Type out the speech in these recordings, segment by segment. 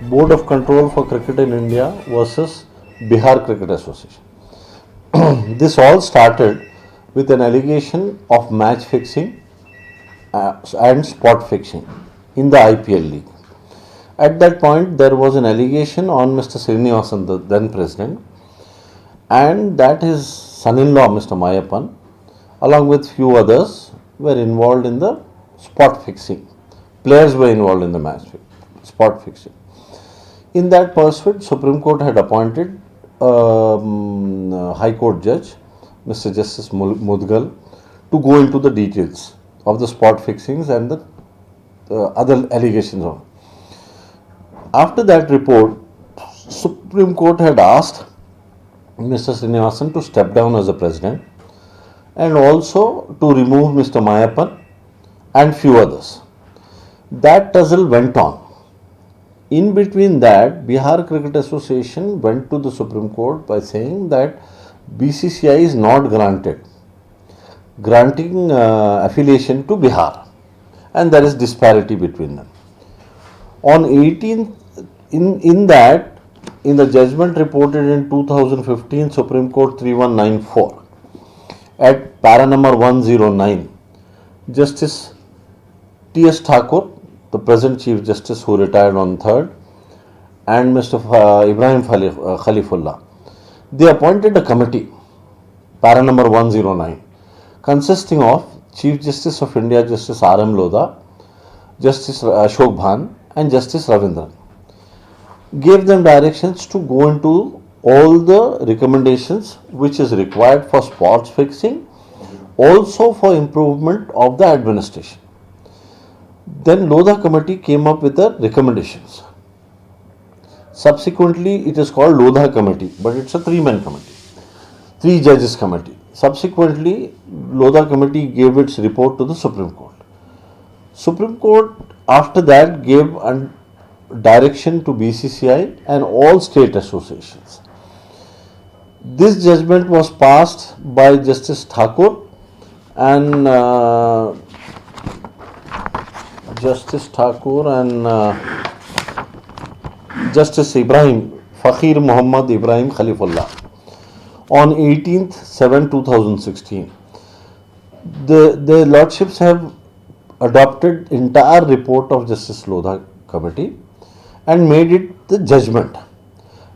Board of Control for Cricket in India versus Bihar Cricket Association. This all started with an allegation of match fixing and spot fixing in the IPL league. At that point, there was an allegation on Mr. Srinivasan, the then president, and that his son-in-law, Mr. Mayappan, along with few others, were involved in the spot fixing. Players were involved in the match spot fixing. In that pursuit, Supreme Court had appointed High Court Judge, Mr. Justice Mudgal, to go into the details of the spot fixings and the other allegations of. After that report, Supreme Court had asked Mr. Srinivasan to step down as the president and also to remove Mr. Mayappan and few others. That tussle went on. In between that, Bihar Cricket Association went to the Supreme Court by saying that BCCI is not granting affiliation to Bihar, and there is disparity between them. On 18th, in the judgment reported in 2015 Supreme Court 3194 at para number 109, Justice T.S. Thakur, the present Chief Justice who retired on 3rd, and Mr. Ibrahim Khalifullah, they appointed a committee, para number 109, consisting of Chief Justice of India Justice R.M. Lodha, Justice Ashok Bhan and Justice Ravindran. Gave them directions to go into all the recommendations which is required for spot fixing, also for improvement of the administration. Then Lodha committee came up with the recommendations. Subsequently, it is called Lodha committee, but it's a 3-man committee, 3 judges committee. Subsequently, Lodha committee gave its report to the Supreme Court. Supreme Court after that gave a direction to BCCI and all state associations. This judgment was passed by Justice Thakur and Justice Ibrahim, Fakir Muhammad Ibrahim Khalifullah on 18th/7/2016. The Lordships have adopted entire report of Justice Lodha committee and made it the judgment,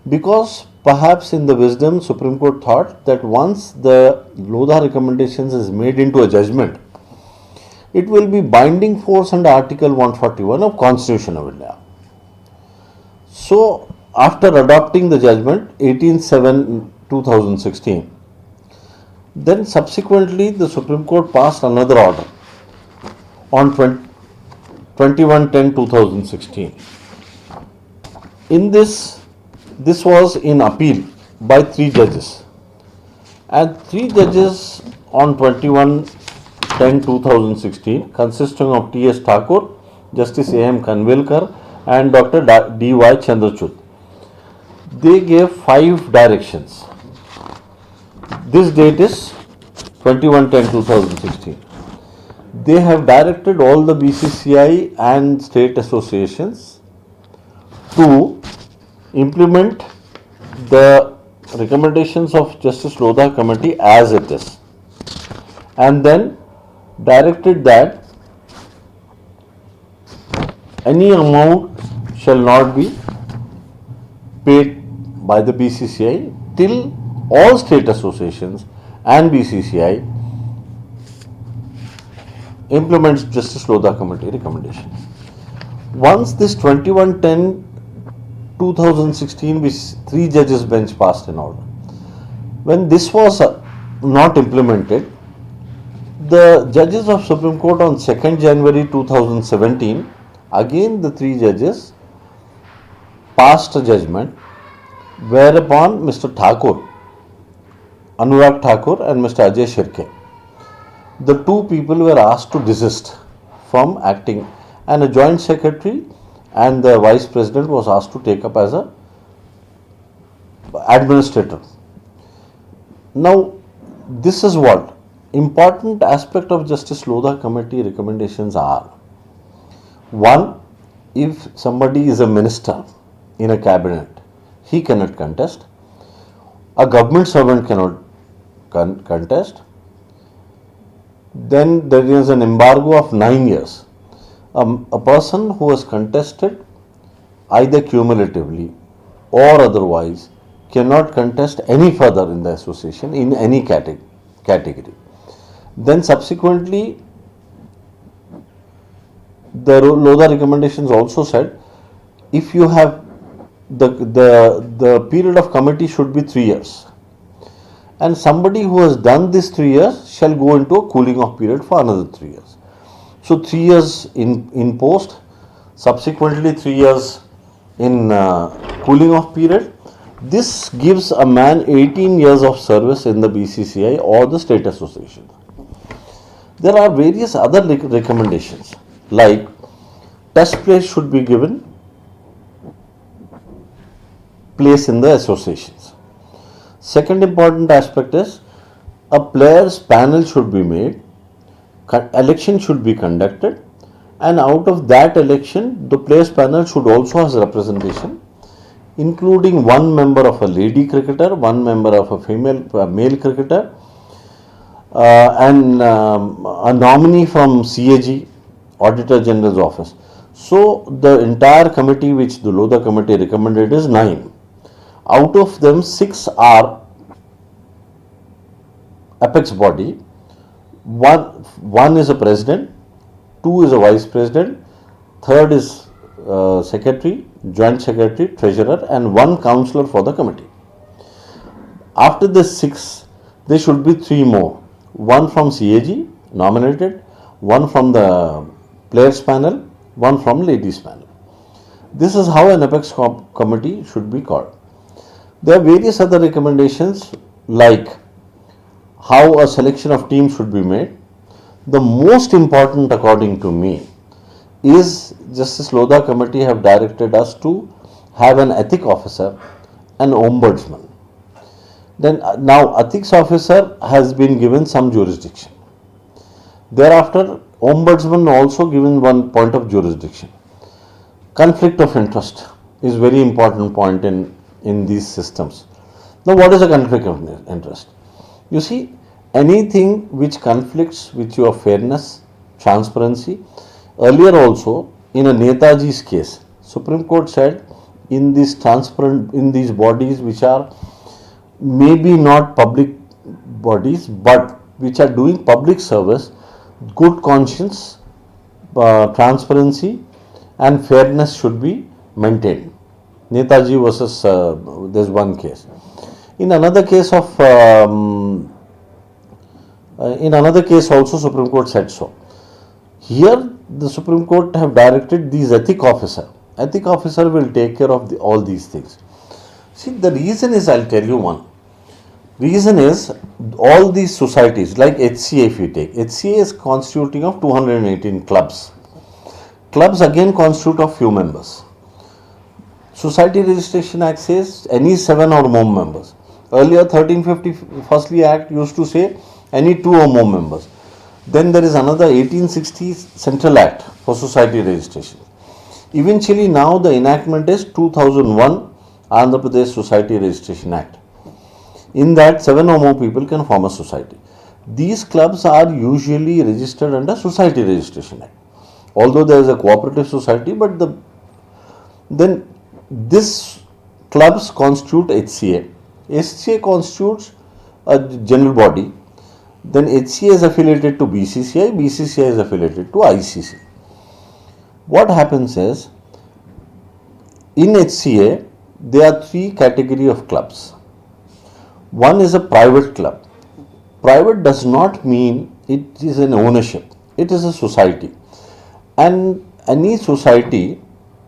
because perhaps in the wisdom Supreme Court thought that once the Lodha recommendations is made into a judgment, it will be binding force under Article 141 of Constitution of India. So after adopting the judgment 18/7/2016, then subsequently the Supreme Court passed another order on 21/10/2016. In this was in appeal by 3 judges, and 3 judges on 21/10/2016 consisting of T.S. Thakur, Justice A.M. Kanvilkar and Dr. D.Y. Chandrachud. They gave 5 directions. This date is 21/10/2016. They have directed all the BCCI and state associations to implement the recommendations of Justice Lodha committee as it is, and then directed that any amount shall not be paid by the BCCI till all state associations and BCCI implements Justice Lodha committee recommendations. Once this 21/10/2016 which 3 judges bench passed an order, when this was not implemented, the judges of Supreme Court on 2nd January 2017, again the 3 judges passed a judgment whereupon Mr. Thakur, Anurag Thakur and Mr. Ajay Shirke, the 2 people were asked to desist from acting, and a joint secretary and the vice president was asked to take up as a administrator. Now, this is what important aspect of Justice Lodha committee recommendations are. 1. if somebody is a minister in a cabinet, he cannot contest. A government servant cannot contest. Then there is an embargo of 9 years. A person who has contested either cumulatively or otherwise cannot contest any further in the association in any category. Then subsequently, the Lodha recommendations also said, if you have the period of committee should be 3 years, and somebody who has done this 3 years shall go into a cooling off period for another 3 years. So 3 years in post, subsequently 3 years in cooling off period. This gives a man 18 years of service in the BCCI or the state association. There are various other recommendations, like test place should be given place in the associations. Second important aspect is a players panel should be made, election should be conducted, and out of that election the players panel should also have representation, including one member of a lady cricketer, one member of a male cricketer, and a nominee from CAG, Auditor General's Office. So the entire committee which the Lodha committee recommended is 9. Out of them, 6 are apex body. One is a president, 2 is a vice president, 3rd is secretary, joint secretary, treasurer, and 1 councillor for the committee. After the 6, there should be 3 more. 1 from CAG nominated, 1 from the players panel, 1 from ladies panel. This is how an apex committee should be called. There are various other recommendations, like how a selection of teams should be made. The most important, according to me, is Justice Lodha committee have directed us to have an ethics officer, an ombudsman. Then now ethics officer has been given some jurisdiction. Thereafter, ombudsman also given one point of jurisdiction. Conflict of interest is very important point in these systems. Now, what is a conflict of interest? You see, anything which conflicts with your fairness, transparency. Earlier also, in a Netaji's case, Supreme Court said in these bodies which are maybe not public bodies but which are doing public service, good conscience, transparency and fairness should be maintained. Netaji versus there's one case. In another case also Supreme Court said so. Here the Supreme Court have directed these ethics officer. Ethics officer will take care of all these things. See, the reason is, I'll tell you one. Reason is, all these societies like HCA, if you take, HCA is constituting of 218 clubs. Clubs again constitute of few members. Society Registration Act says any 7 or more members. Earlier 1350 Firstly Act used to say any 2 or more members. Then there is another 1860 Central Act for society registration. Eventually now the enactment is 2001 Andhra Pradesh Society Registration Act. In that 7 or more people can form a society. These clubs are usually registered under Society Registration Act. Although there is a cooperative society, but then this clubs constitute HCA. HCA constitutes a general body. Then HCA is affiliated to BCCI, BCCI is affiliated to ICC. What happens is, in HCA, there are 3 categories of clubs. One is a private club. Private does not mean it is an ownership. It is a society. And any society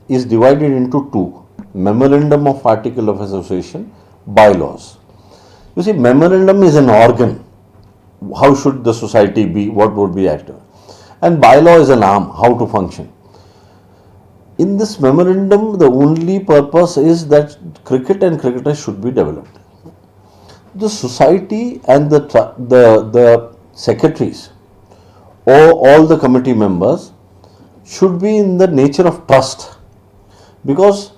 is divided into 2. Memorandum of Article of Association, bylaws. You see, memorandum is an organ. How should the society be? What would be active? And bylaw is an arm, how to function. In this memorandum, the only purpose is that cricket and cricketers should be developed. The society and the secretaries or all the committee members should be in the nature of trust. because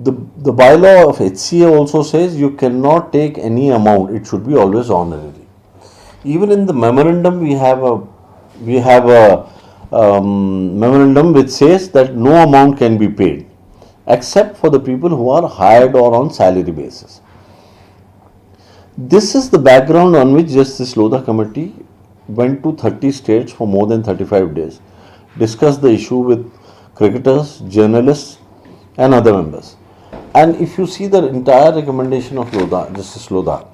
the bylaw of HCA also says you cannot take any amount. It should be always honorary. Even in the memorandum, we have a memorandum which says that no amount can be paid except for the people who are hired or on salary basis. This is the background on which Justice Lodha Committee went to 30 states for more than 35 days, discussed the issue with cricketers, journalists, and other members. And if you see the entire recommendation of Lodha, Justice Lodha,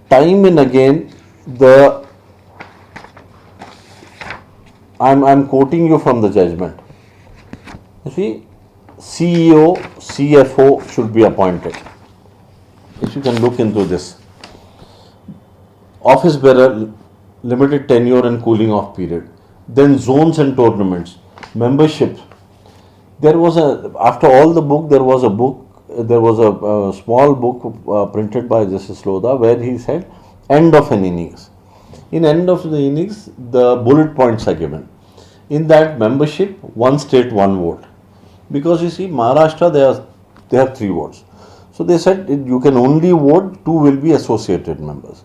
time and again, I'm quoting you from the judgment. You see, CEO, CFO should be appointed. If you can look into this. Office bearer, limited tenure and cooling off period. Then zones and tournaments. Membership. There was after all the book, there was a small book printed by Justice Lodha where he said, end of an innings. In end of the innings, the bullet points are given. In that membership, one state, one vote. Because you see, Maharashtra, they have 3 votes. So they said you can only vote, 2 will be associated members.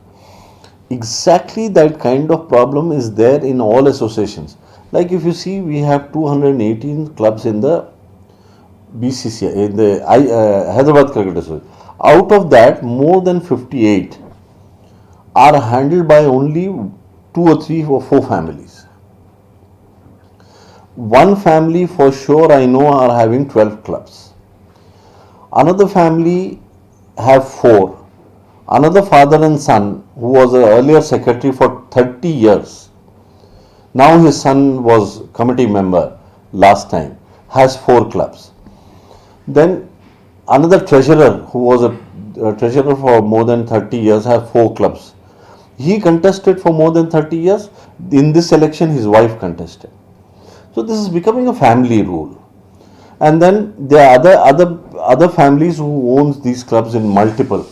Exactly that kind of problem is there in all associations. Like if you see, we have 218 clubs in the BCCI, in the Hyderabad Cricket Association. Out of that, more than 58 are handled by only 2 or 3 or 4 families. One family for sure I know are having 12 clubs. Another family have 4. Another father and son who was an earlier secretary for 30 years. Now his son was committee member last time, has 4 clubs. Then another treasurer who was a treasurer for more than 30 years have 4 clubs. He contested for more than 30 years. In this election his wife contested. So this is becoming a family rule. And then there are other families who owns these clubs in multiple.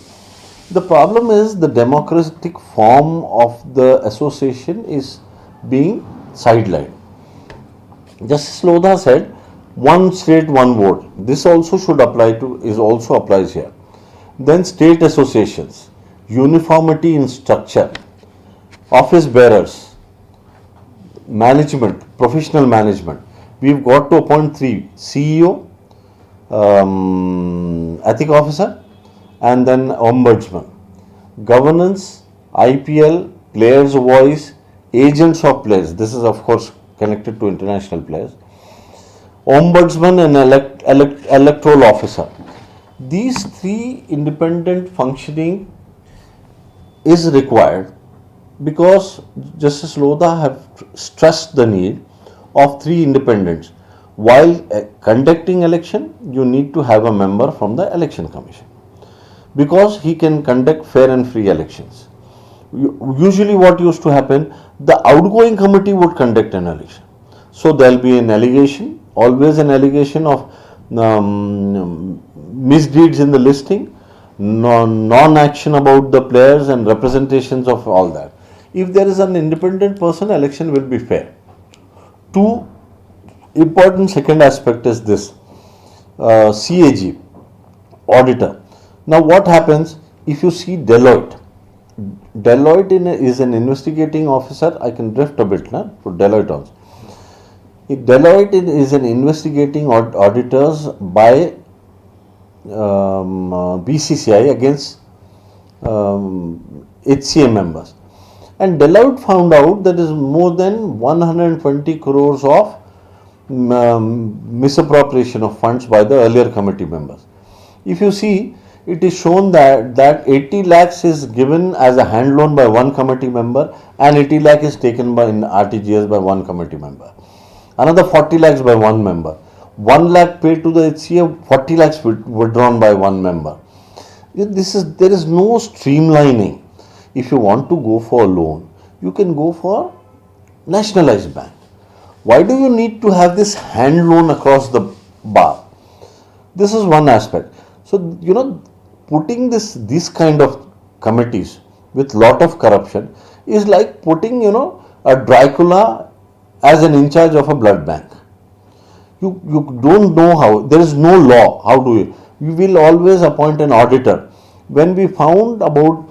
The problem is the democratic form of the association is being sidelined. Justice Lodha said, one state, one vote. This also should apply also applies here. Then state associations, uniformity in structure, office bearers, management, professional management. We've got to appoint 3: CEO, ethic officer, and then ombudsman. Governance, IPL, players' voice, agents of players. This is of course connected to international players. Ombudsman and electoral officer. These 3 independent functioning is required because Justice Lodha have stressed the need of 3 independents. While conducting election, you need to have a member from the election commission because he can conduct fair and free elections. Usually what used to happen, the outgoing committee would conduct an election. So there will be an allegation, always an allegation of misdeeds in the listing, non-action about the players and representations of all that. If there is an independent person, election will be fair. 2 important second aspect is this, CAG, auditor. Now what happens if you see Deloitte? Deloitte is an investigating officer. I can drift a bit for Deloitte also. Deloitte is an investigating auditors by BCCI against HCA members. And Deloitte found out that there is more than 120 crores of misappropriation of funds by the earlier committee members. If you see, it is shown that 80 lakhs is given as a hand loan by one committee member and 80 lakh is taken by in RTGS by one committee member. Another 40 lakhs by one member. 1 lakh paid to the HCA, 40 lakhs withdrawn by one member. There is no streamlining. If you want to go for a loan, you can go for nationalized bank. Why do you need to have this hand loan across the bar? This is one aspect. So, putting these kind of committees with lot of corruption is like putting, a Dracula as an in charge of a blood bank. You don't know how, there is no law. How do you? You will always appoint an auditor. When we found about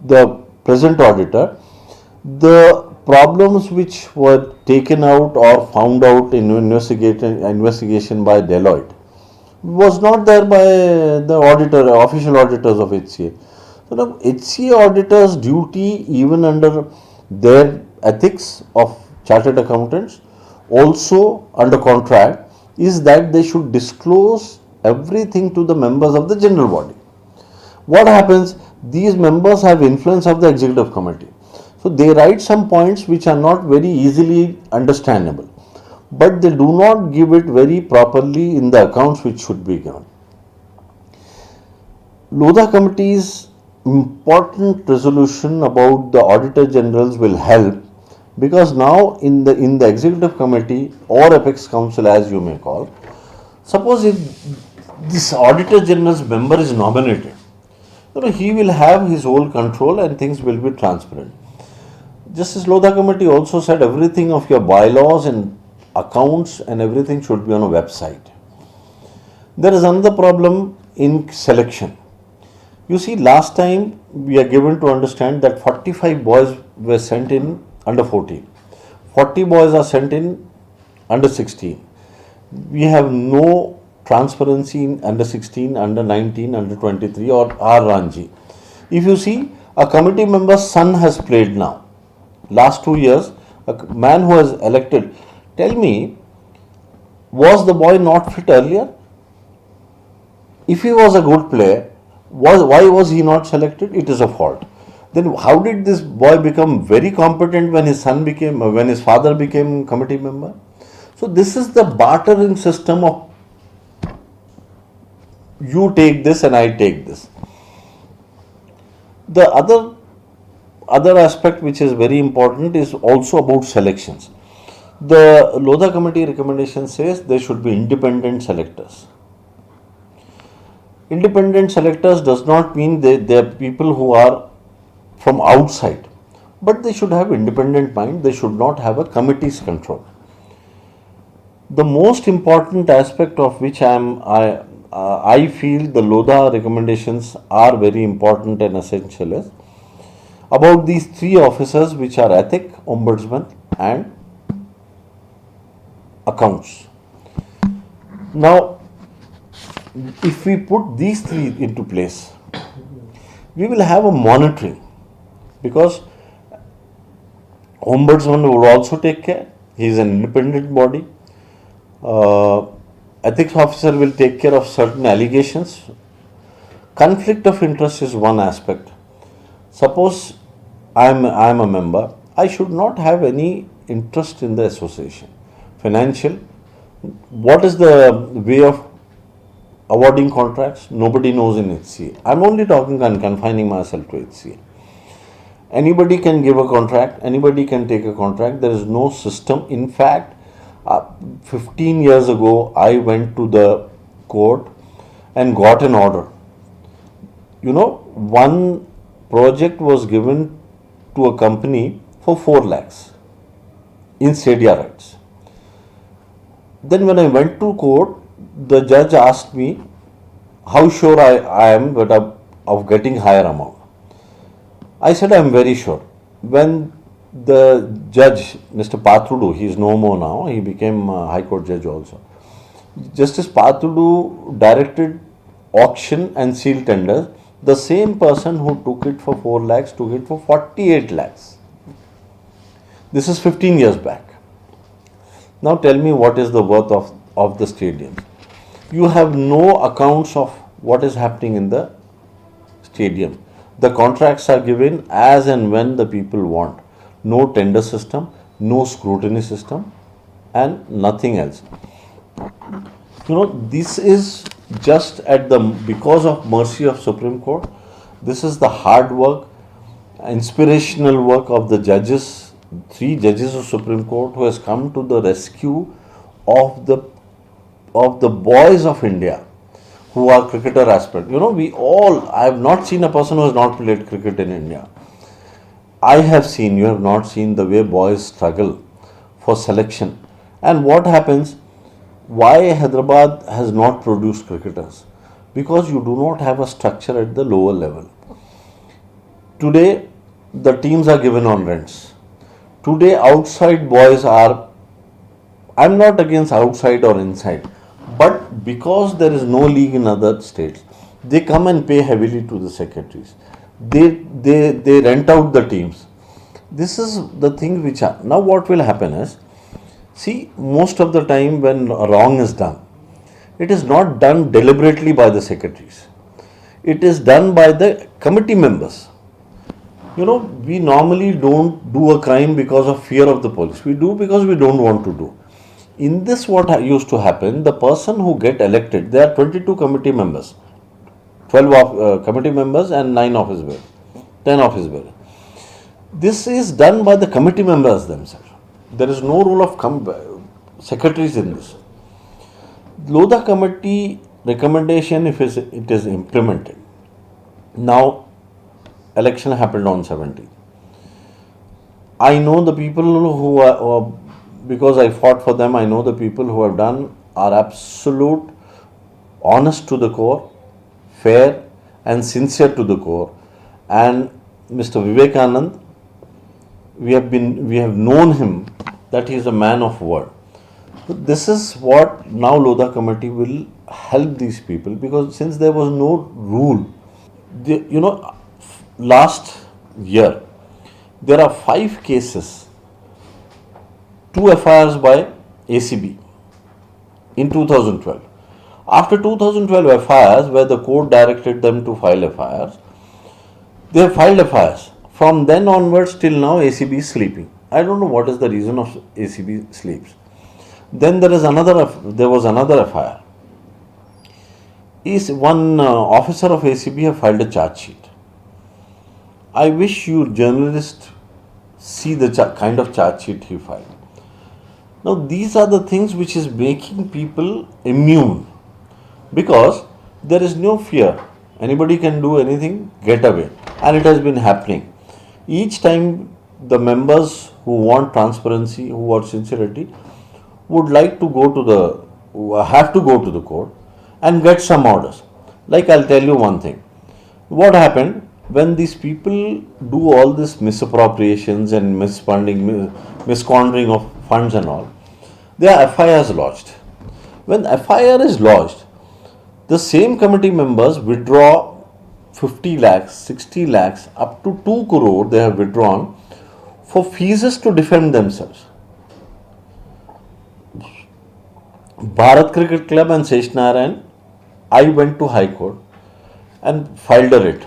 the present auditor, the problems which were taken out or found out in investigation by Deloitte was not there by the auditor, official auditors of HCA. So now HCA auditors' duty, even under their ethics of chartered accountants, also under contract, is that they should disclose everything to the members of the general body. What happens? These members have influence of the executive committee. So they write some points which are not very easily understandable, but they do not give it very properly in the accounts which should be given. Lodha committee's important resolution about the auditor generals will help, because now in the executive committee or apex council, as you may call, suppose if this auditor general's member is nominated, he will have his whole control and things will be transparent. Justice Lodha committee also said everything of your bylaws and accounts and everything should be on a website. There is another problem in selection. You see, last time we are given to understand that 45 boys were sent in under 14. 40 boys are sent in under 16. We have no transparency in under 16, under 19, under 23 or Ranji. If you see, a committee member's son has played now. Last 2 years, a man who has elected, tell me, was the boy not fit earlier? If he was a good player, why was he not selected? It is a fault. Then how did this boy become very competent when his father became committee member? So this is the bartering system of you take this and I take this. The other aspect which is very important is also about selections. The Lodha committee recommendation says there should be independent selectors. Independent selectors does not mean they are people who are from outside, but they should have independent mind. They should not have a committee's control. The most important aspect of which I feel the Lodha recommendations are very important and essential is about these three officers which are ethic, ombudsman and accounts. Now, if we put these three into place, we will have a monitoring, because ombudsman would also take care. He is an independent body. Ethics officer will take care of certain allegations. Conflict of interest is one aspect. Suppose I am a member, I should not have any interest in the association. Financial, what is the way of awarding contracts? Nobody knows in HCA. I am only talking and confining myself to HCA. Anybody can give a contract, anybody can take a contract. There is no system. In fact, 15 years ago, I went to the court and got an order. One project was given to a company for 4 lakhs in stadia rights. Then when I went to court, the judge asked me how sure I am of getting higher amount. I said I am very sure. When the judge, Mr. Pathudu, he is no more now, he became a High Court judge also. Justice Pathudu directed auction and seal tenders. The same person who took it for 4 lakhs took it for 48 lakhs. This is 15 years back. Now tell me what is the worth of the stadiums. You have no accounts of what is happening in the stadium. The contracts are given as and when the people want. No tender system, no scrutiny system, and nothing else. This is just because of mercy of Supreme Court. This is the hard work, inspirational work of the judges, 3 judges of Supreme Court who has come to the rescue of the boys of India who are cricketer aspirants. I have not seen a person who has not played cricket in India. I have seen, you have not seen the way boys struggle for selection. And what happens, Why Hyderabad has not produced cricketers? Because you do not have a structure at the lower level. Today, the teams are given on rents. Today, outside boys are, I'm not against outside or inside, but because there is no league in other states, they come and pay heavily to the secretaries. They rent out the teams. This is the thing which are, now what will happen is, see, most of the time when wrong is done, it is not done deliberately by the secretaries. It is done by the committee members. We normally don't do a crime because of fear of the police. We do because we don't want to do. In this, what used to happen, the person who get elected, there are 22 committee members, 12 committee members and 9 office bearers, 10 office bearers. This is done by the committee members themselves. There is no role of secretaries in this. Lodha committee recommendation, if it is implemented, now election happened on 17th. I know the people who are, because I fought for them, I know the people who have done are absolute, honest to the core, fair and sincere to the core. And Mr. Vivekanand, we have known him that he is a man of word. So this is what now Lodha committee will help these people, because since there was no rule, last year there are 5 cases, 2 FIRs by ACB in 2012. After 2012 FIRs, where the court directed them to file FIRs, they have filed FIRs. From then onwards till now, ACB is sleeping. I don't know what is the reason of ACB sleeps. Then there was another FIR. One officer of ACB have filed a charge sheet. I wish you journalists see the kind of charge sheet he filed. Now these are the things which is making people immune, because there is no fear. Anybody can do anything, get away. And it has been happening. Each time the members who want transparency, who want sincerity, would like to have to go to the court and get some orders. Like, I'll tell you one thing. What happened when these people do all this misappropriations and misquandering of funds and all, their FIRs lodged. When FIR is lodged, the same committee members withdraw 50 lakhs, 60 lakhs, up to 2 crore they have withdrawn for fees to defend themselves. Bharat Cricket Club and Seshnarayan, I went to High Court and filed a writ.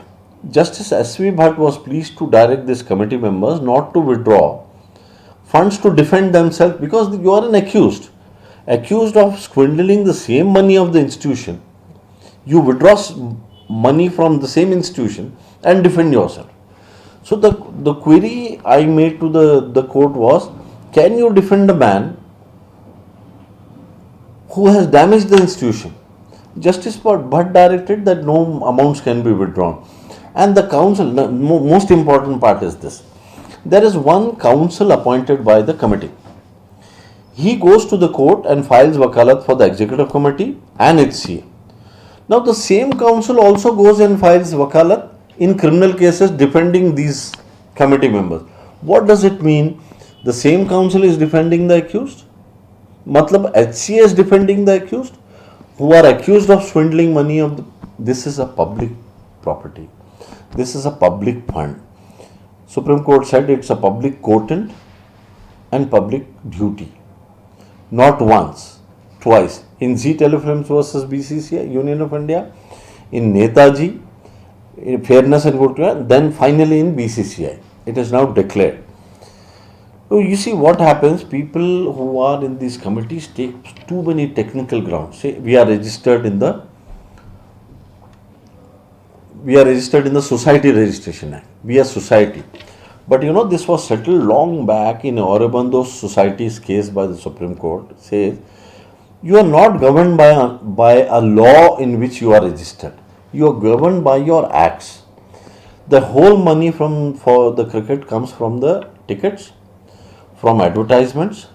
Justice S.V. Bhatt was pleased to direct these committee members not to withdraw funds to defend themselves, because you are an accused of swindling the same money of the institution. You withdraw money from the same institution and defend yourself. So the query I made to the court was, can you defend a man who has damaged the institution? Justice Bhatt directed that no amounts can be withdrawn. And the council, the most important part is this. There is one council appointed by the committee. He goes to the court and files wakalat for the executive committee and HCA. Now the same council also goes and files wakalat in criminal cases defending these committee members. What does it mean? The same council is defending the accused? Matlab HCA is defending the accused who are accused of swindling money of this is a public property. This is a public fund. Supreme Court said it's a public courtant and public duty. Not once, twice. In Zee Telefilms versus BCCI, Union of India, in Netaji, in Fairness and Good, then finally in BCCI. It is now declared. So you see what happens, people who are in these committees take too many technical grounds. Say we are registered in the Society Registration Act. We are society. But this was settled long back in Aurobindo Society's case by the Supreme Court. Says you are not governed by a law in which you are registered. You are governed by your acts. The whole money for the cricket comes from the tickets, from advertisements,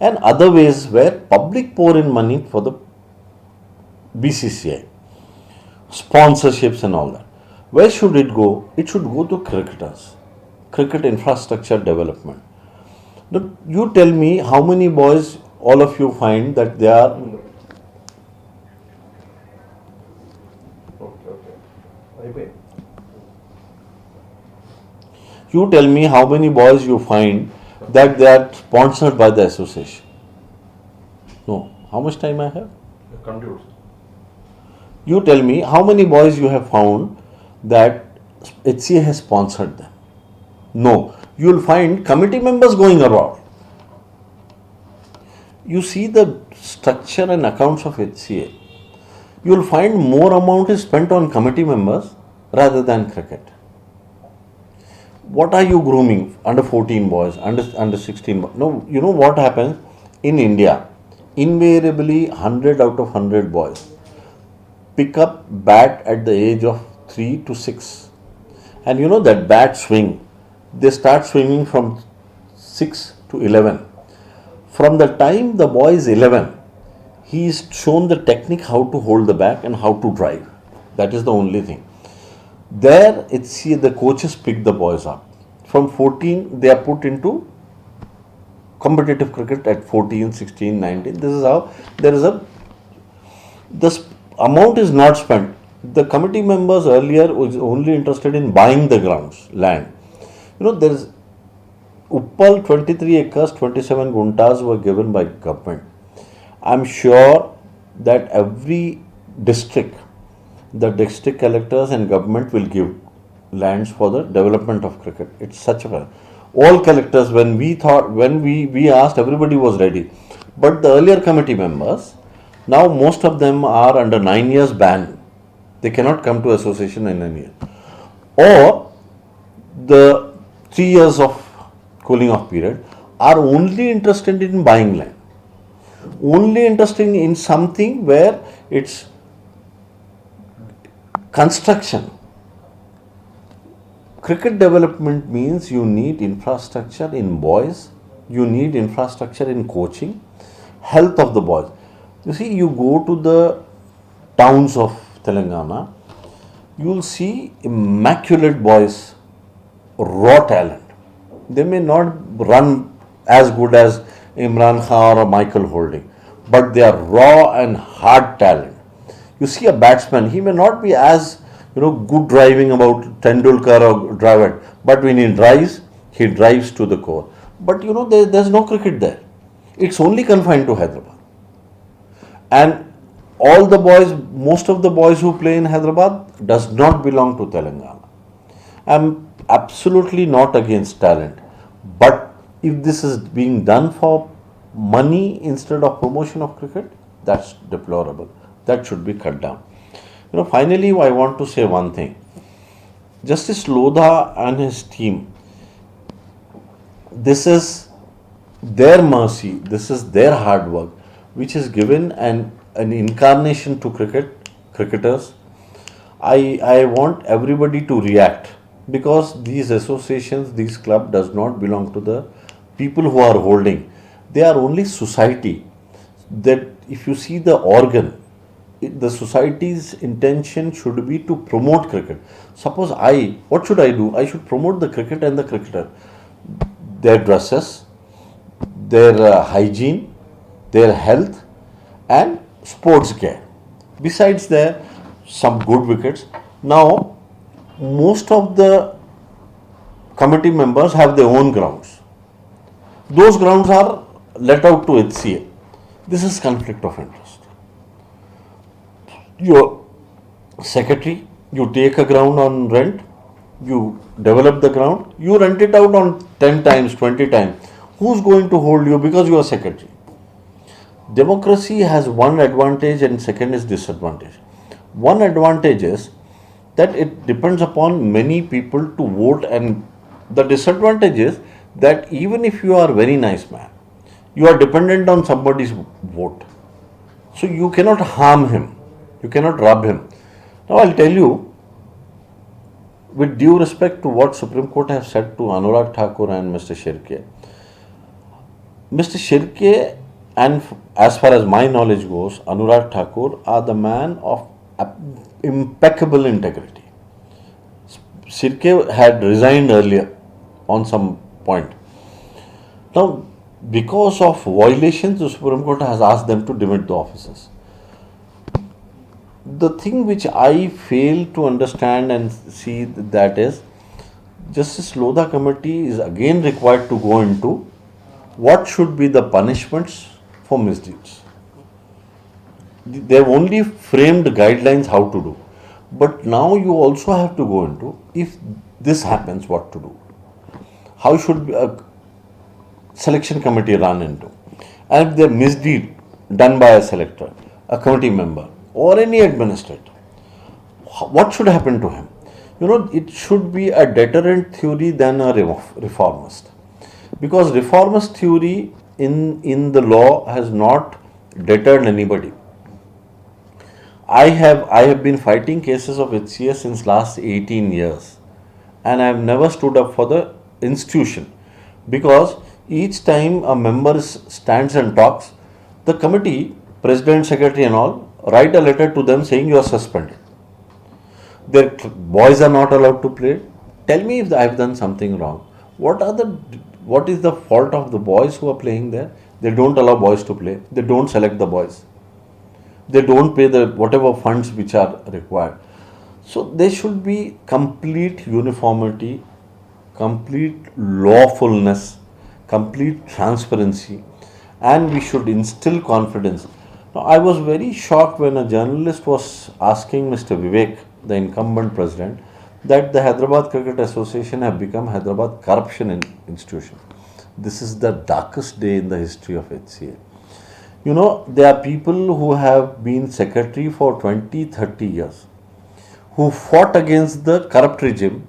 and other ways where public pour in money for the BCCI, sponsorships and all that. Where should it go? It should go to cricketers, cricket infrastructure development. Now, you tell me how many boys all of you find that they are. You tell me how many boys you find that they are sponsored by the association. No. How much time I have? Conclude. You tell me how many boys you have found that HCA has sponsored them. No. You will find committee members going around. You see the structure and accounts of HCA. You will find more amount is spent on committee members rather than cricket. What are you grooming? Under 14 boys, under 16 boys. No, you know what happens in India? Invariably 100 out of 100 boys pick up bat at the age of 3 to 6. And you know that bat swing, they start swinging from 6 to 11. From the time the boy is 11, he is shown the technique how to hold the bat and how to drive. That is the only thing. There, the coaches pick the boys up. From 14, they are put into competitive cricket at 14, 16, 19. This is how the amount is not spent. The committee members earlier was only interested in buying the grounds, land. You know, there is Uppal 23 acres, 27 guntas were given by government. I am sure that every district, the district collectors and government will give lands for the development of cricket. It's such a all collectors, when we asked, everybody was ready. But the earlier committee members, now most of them are under 9 years ban. They cannot come to association in 9 years. Or the 3 years of cooling off period are only interested in buying land. Only interested in something where it's construction. Cricket development means you need infrastructure in boys, you need infrastructure in coaching, health of the boys. You see, you go to the towns of Telangana, you will see immaculate boys, raw talent. They may not run as good as Imran Khan or Michael Holding, but they are raw and hard talent. You see a batsman, he may not be as good driving about Tendulkar or Dravid, but when he drives to the core. But there's no cricket there. It's only confined to Hyderabad. And all the boys, most of the boys who play in Hyderabad does not belong to Telangana. I'm absolutely not against talent. But if this is being done for money instead of promotion of cricket, that's deplorable. That should be cut down. Finally, I want to say one thing. Justice Lodha and his team, this is their mercy, this is their hard work, which has given an incarnation to cricketers. I want everybody to react, because these associations, these clubs does not belong to the people who are holding. They are only society. That if you see the organ, the society's intention should be to promote cricket. Suppose what should I do? I should promote the cricket and the cricketer. Their dresses, their hygiene, their health and sports care. Besides there, some good wickets. Now, most of the committee members have their own grounds. Those grounds are let out to HCA. This is conflict of interest. Your secretary, you take a ground on rent, you develop the ground, you rent it out on 10 times, 20 times. Who's going to hold you because you are secretary? Democracy has one advantage and second is disadvantage. One advantage is that it depends upon many people to vote, and the disadvantage is that even if you are a very nice man, you are dependent on somebody's vote. So you cannot harm him. You cannot rob him. Now I'll tell you, with due respect to what Supreme Court has said to Anurag Thakur and Mr. Shirke, Mr. Shirke and as far as my knowledge goes, Anurag Thakur are the man of impeccable integrity. Shirke had resigned earlier on some point. Now, because of violations, the Supreme Court has asked them to demit the officers. The thing which I fail to understand and see that is, Justice Lodha committee is again required to go into what should be the punishments for misdeeds. They have only framed guidelines how to do, but now you also have to go into if this happens, what to do. How should a selection committee run into? And if there misdeed done by a selector, a committee member, or any administrator, what should happen to him? It should be a deterrent theory than a reformist. Because reformist theory in the law has not deterred anybody. I have been fighting cases of HCA since last 18 years, and I have never stood up for the institution, because each time a member stands and talks, the committee, president, secretary and all, write a letter to them saying you are suspended. Their boys are not allowed to play. Tell me if I have done something wrong. What is the fault of the boys who are playing there? They don't allow boys to play. They don't select the boys. They don't pay the whatever funds which are required. So there should be complete uniformity, complete lawfulness, complete transparency, and we should instill confidence. Now, I was very shocked when a journalist was asking Mr. Vivek, the incumbent president, that the Hyderabad Cricket Association have become Hyderabad corruption institution. This is the darkest day in the history of HCA. There are people who have been secretary for 20, 30 years, who fought against the corrupt regime,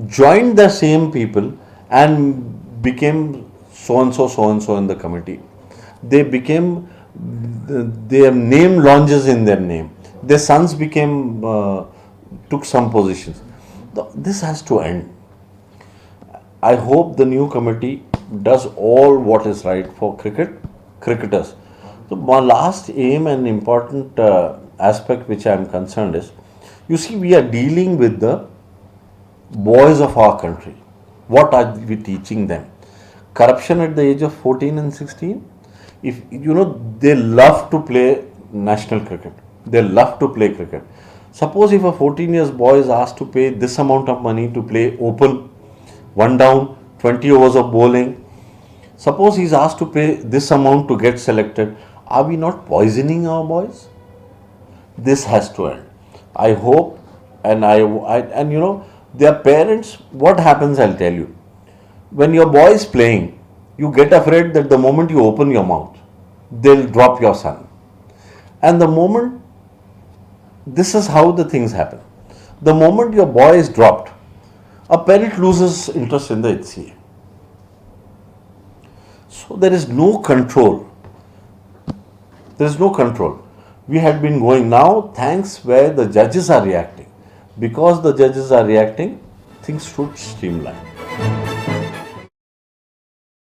joined the same people and became so-and-so in the committee. They became, their name launches in their name. Their sons took some positions. This has to end. I hope the new committee does all what is right for cricketers. So my last aim and important aspect which I am concerned is, you see, we are dealing with the boys of our country. What are we teaching them? Corruption at the age of 14 and 16? If they love to play national cricket. They love to play cricket. Suppose if a 14 years boy is asked to pay this amount of money to play open, one down, 20 overs of bowling. Suppose he is asked to pay this amount to get selected. Are we not poisoning our boys? This has to end. I hope, and their parents, what happens, I'll tell you. When your boy is playing, you get afraid that the moment you open your mouth, they'll drop your son. And the moment, this is how the things happen. The moment your boy is dropped, a parent loses interest in the HCA. So there is no control. There is no control. We had been going now, thanks where the judges are reacting. Because the judges are reacting, things should streamline.